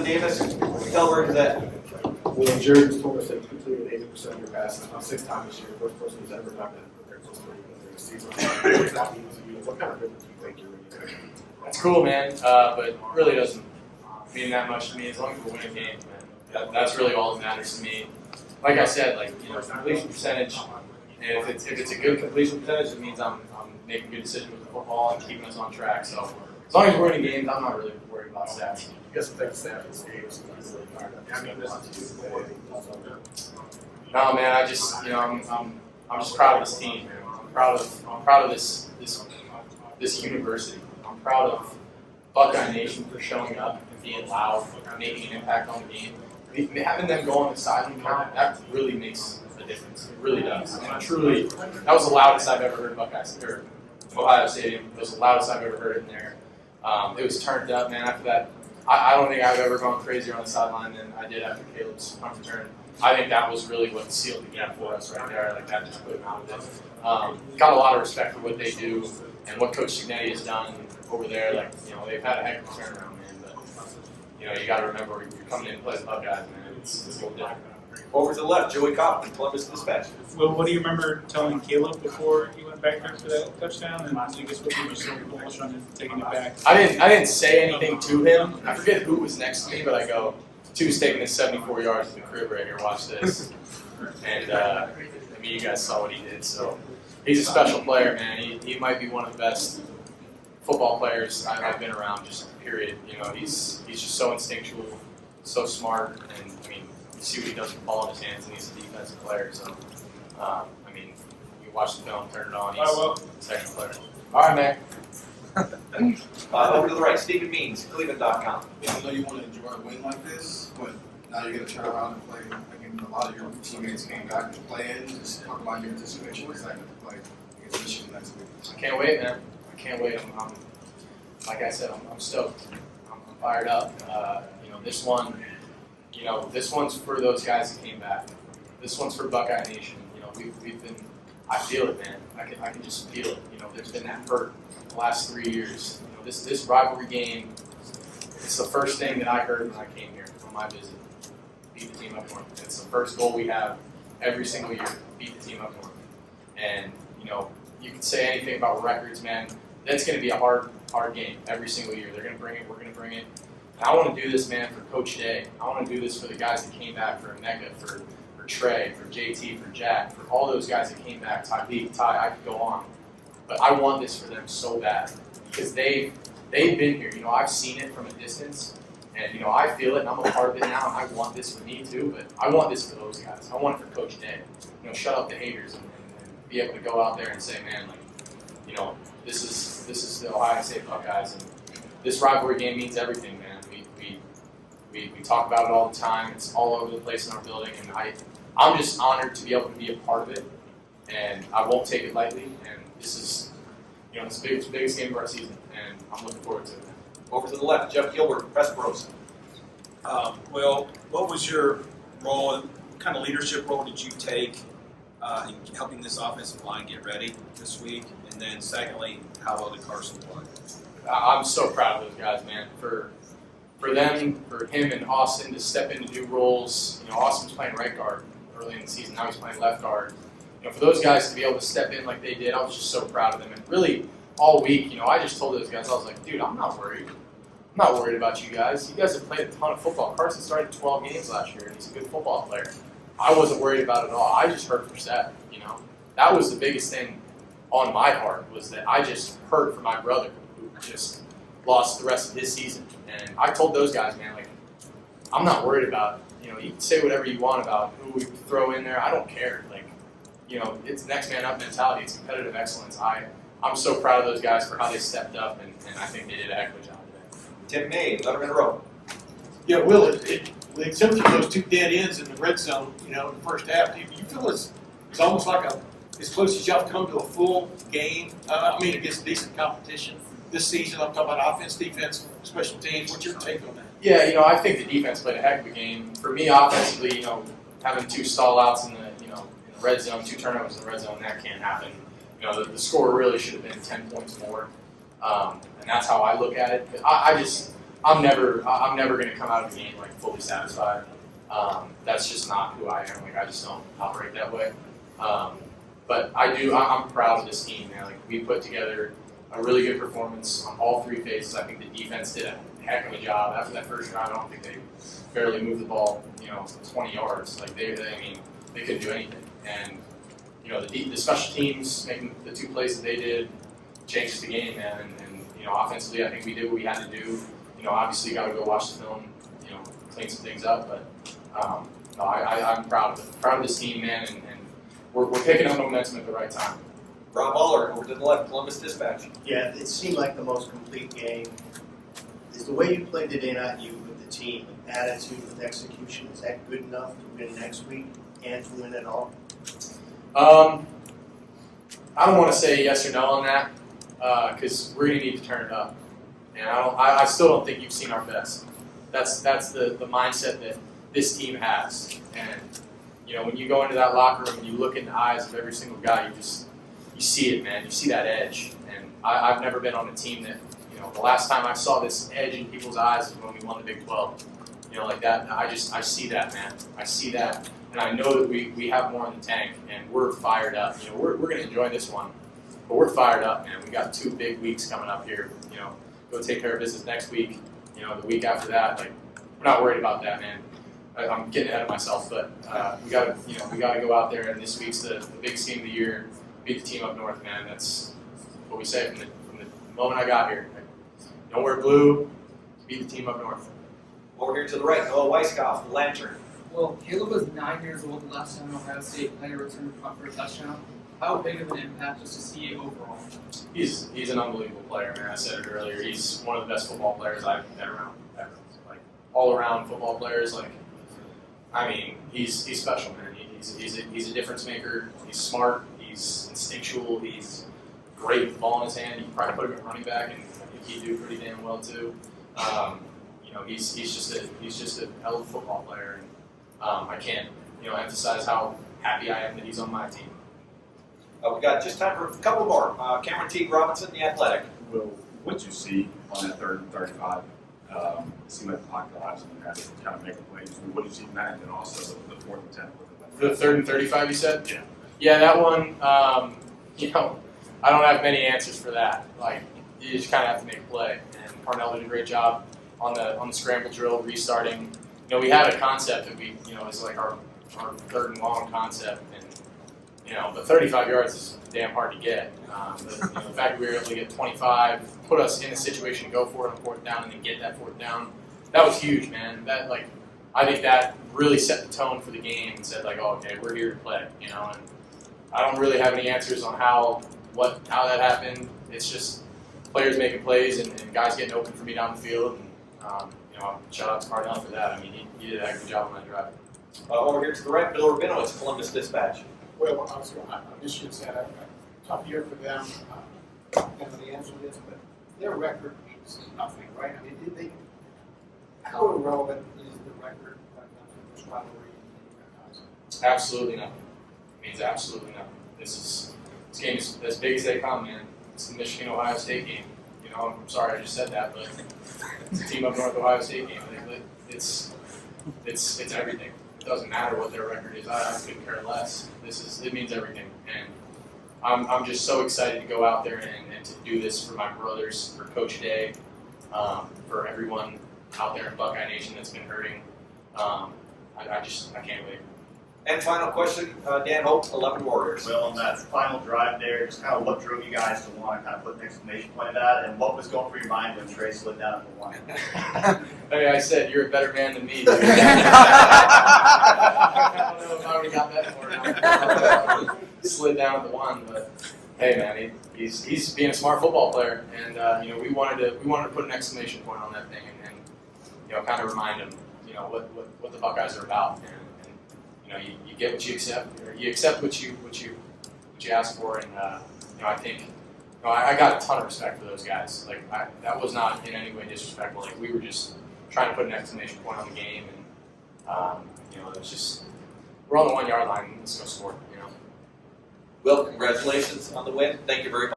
Davis, Gilbert, that. When Jared told us that you completed 80% of your passes, about 6 times this year, first person who's ever done that in their history in the season. What does that mean to you? What kind of difference do you think you're really doing? That's cool, man, but really doesn't mean that much to me as long as we're winning games, man. That's really all that matters to me. Like I said, completion percentage, and if it's a good completion percentage, it means I'm making good decisions with the football and keeping us on track. So as long as we're winning games, I'm not really worried about stats. You guys think staff is games really fired up. I mean, No, man, I'm just proud of this team, man. I'm proud of this university. I'm proud of Buckeye Nation for showing up and being loud, making an impact on the game. Having them go on the sideline count, that really makes a difference. It really does. And truly, that was the loudest I've ever heard Buckeyes or Ohio Stadium. It was the loudest I've ever heard it in there. It was turned up, man. After that, I don't think I've ever gone crazier on the sideline than I did after Caleb's punt return. I think that was really what sealed the gap for us right there. Like that just put them out of it. Got a lot of respect for what they do and what Coach Signetti has done over there. They've had a heck of a turnaround, man. But you got to remember you're coming in to play the Buckeyes, man. It's a little different. Over to the left, Joey Kaufman, Columbus Dispatch. Well, what do you remember telling Caleb before he went back there for that touchdown? And I guess what you were so bullish on him taking it back? I didn't say anything to him. I forget who was next to me, but I go, "Two's taking this 74 yards to the crib right here. Watch this." And you guys saw what he did. So he's a special player, man. He might be one of the best football players I've been around. Just period. He's just so instinctual, so smart, and you see what he does with the ball in his hands, and he's a defensive player. So, you watch the film, turn it on. He's a second player. All right, Mac. Over to the right, Stephen Means, Cleveland.com. I know you want to enjoy a win like this, but now you're going to turn around and play. Again, a lot of your teammates came back to play in. Just talk about your anticipation excitement to play against Michigan next week. I can't wait, man. I can't wait. I'm like I said, I'm stoked. I'm fired up. This one's for those guys that came back. This one's for Buckeye Nation. We've been. I feel it, man. I can just feel it. There's been that hurt the last 3 years. This rivalry game. It's the first thing that I heard when I came here on my visit. Beat the team up north. It's the first goal we have every single year. Beat the team up north. And you can say anything about records, man. That's going to be a hard game every single year. They're going to bring it. We're going to bring it. And I want to do this, man, for Coach Day. I want to do this for the guys that came back, for Emeka, for Trey, for JT, for Jack, for all those guys that came back, Ty, I could go on. But I want this for them so bad because they've been here. I've seen it from a distance, and I feel it, and I'm a part of it now, and I want this for me too, but I want this for those guys. I want it for Coach Day. Shut up the haters and be able to go out there and say, man, this is the Ohio State Buckeyes, and this rivalry game means everything, man. We talk about it all the time. It's all over the place in our building, and I'm just honored to be able to be a part of it, and I won't take it lightly. And this is, it's the biggest game of our season, and I'm looking forward to it. Over to the left, Jeff Gilbert, Press Bros. Well, what was your role? What kind of leadership role did you take in helping this offensive line get ready this week? And then, secondly, how well did Carson play? I'm so proud of those guys, man. For them, for him and Austin to step into new roles. Austin was playing right guard early in the season. Now he's playing left guard. For those guys to be able to step in like they did, I was just so proud of them. And really, all week, I just told those guys, I was like, dude, I'm not worried. I'm not worried about you guys. You guys have played a ton of football. Carson started 12 games last year, and he's a good football player. I wasn't worried about it at all. I just hurt for Seth. That was the biggest thing on my heart, was that I just hurt for my brother who just lost the rest of his season. And I told those guys, man, I'm not worried about, you can say whatever you want about who we throw in there. I don't care. It's next man up mentality. It's competitive excellence. I'm so proud of those guys for how they stepped up, and I think they did a heck of a job today. Tim May, Letterman Row. Yeah, Will, with the exception of those 2 dead ends in the red zone, in the first half, do you feel it's almost like as close as y'all have come to a full game? Against decent competition this season. I'm talking about offense, defense, special teams. What's your take on that? Yeah, I think the defense played a heck of a game. For me, offensively, having 2 stall-outs in the red zone, 2 turnovers in the red zone, that can't happen. The score really should have been 10 points more, and that's how I look at it. I'm never going to come out of the game like fully satisfied. That's just not who I am. Like I just don't operate that way. But I'm proud of this team, man. Like we put together a really good performance on all three phases. I think the defense did a heck of a job. After that first drive, I don't think they barely moved the ball, 20 yards. Like they couldn't do anything. And the special teams making the two plays that they did changed the game, man. And offensively, I think we did what we had to do. Obviously, got to go watch the film, clean some things up. But no, I'm proud of this team, man, and we're picking up momentum at the right time. Rob Aller, over to the left, Columbus Dispatch. Yeah, it seemed like the most complete game. Is the way you played today not you with the team, with attitude, with execution, is that good enough to win next week and to win it all? I don't want to say yes or no on that because we're going to need to turn it up. And I still don't think you've seen our best. That's the mindset that this team has. And when you go into that locker room and you look in the eyes of every single guy, you see it, man. You see that edge. And I've never been on a team that, the last time I saw this edge in people's eyes was when we won the Big 12. Like that. I see that, man. I see that. And I know that we have more in the tank, and we're fired up. We're going to enjoy this one, but we're fired up, man. We got 2 big weeks coming up here. Go take care of business next week. The week after that, we're not worried about that, man. I'm getting ahead of myself, but we got to go out there, and this week's the biggest game of the year. Beat the team up north, man. That's what we say from the moment I got here. Don't wear blue. Beat the team up north. Over here to the right, Noah Weiskopf, the Lantern. Well, Caleb was 9 years old the last time Ohio State played a return punt for a touchdown. How big of an impact just to see it overall? He's an unbelievable player, man. I said it earlier. He's one of the best football players I've ever known. Ever. All around football players. He's special, man. He's a difference maker. He's smart. He's instinctual. He's great with the ball in his hand. You can probably put him at running back, and I think he'd do pretty damn well too. He's just a hell of a football player, and I can't emphasize how happy I am that he's on my team. We got just time for a couple more. Cameron Teague Robinson, the Athletic. Will, what you see on that 3rd and 35? It seemed like the pocket guys had to kind of make a play. What did you see in that, and then also the 4th and 10? The 3rd and 35, you said? Yeah. Yeah, that one. I don't have many answers for that. You just kind of have to make a play, and Parnell did a great job on the scramble drill, restarting. We had a concept that we, is like our 3rd and long concept, and but 35 yards is damn hard to get. The fact that we were able to get 25, put us in a situation to go for it on 4th down, and then get that 4th down, that was huge, man. That I think that really set the tone for the game and said okay, we're here to play, And I don't really have any answers on how that happened. It's just players making plays and guys getting open for me down the field. And shout out to Parnell for that. He did a heck of a job on that drive. Over here to the right, Bill Rabinowitz, Columbus Dispatch. Well, Michigan's had a tough year for them. I don't know the answer to this, but their record means nothing, right? How irrelevant is the record when it comes to this rivalry? Absolutely nothing. It means absolutely nothing. This game is as big as they come, man. It's the Michigan-Ohio State game. I'm sorry I just said that, but it's a team up north Ohio State game. It's everything. It doesn't matter what their record is. I couldn't care less. It means everything, and I'm just so excited to go out there and to do this for my brothers, for Coach Day, for everyone out there in Buckeye Nation that's been hurting. I can't wait. And final question, Dan Hope, 11 Warriors. Well, on that final drive there, just kind of what drove you guys to want to kind of put an exclamation point at that, and what was going through your mind when Trey slid down at the one? I said, you're a better man than me. I don't know if I already got that for slid down at the one, but hey, man, he's being a smart football player, and we wanted to put an exclamation point on that thing, and kind of remind him, what the Buckeyes are about, and you get what you accept, or you accept what you ask for, and I think I got a ton of respect for those guys. That was not in any way disrespectful. We were just trying to put an exclamation point on the game, and it was just we're on the 1 yard line. Let's go score. Will, congratulations on the win. Thank you very much.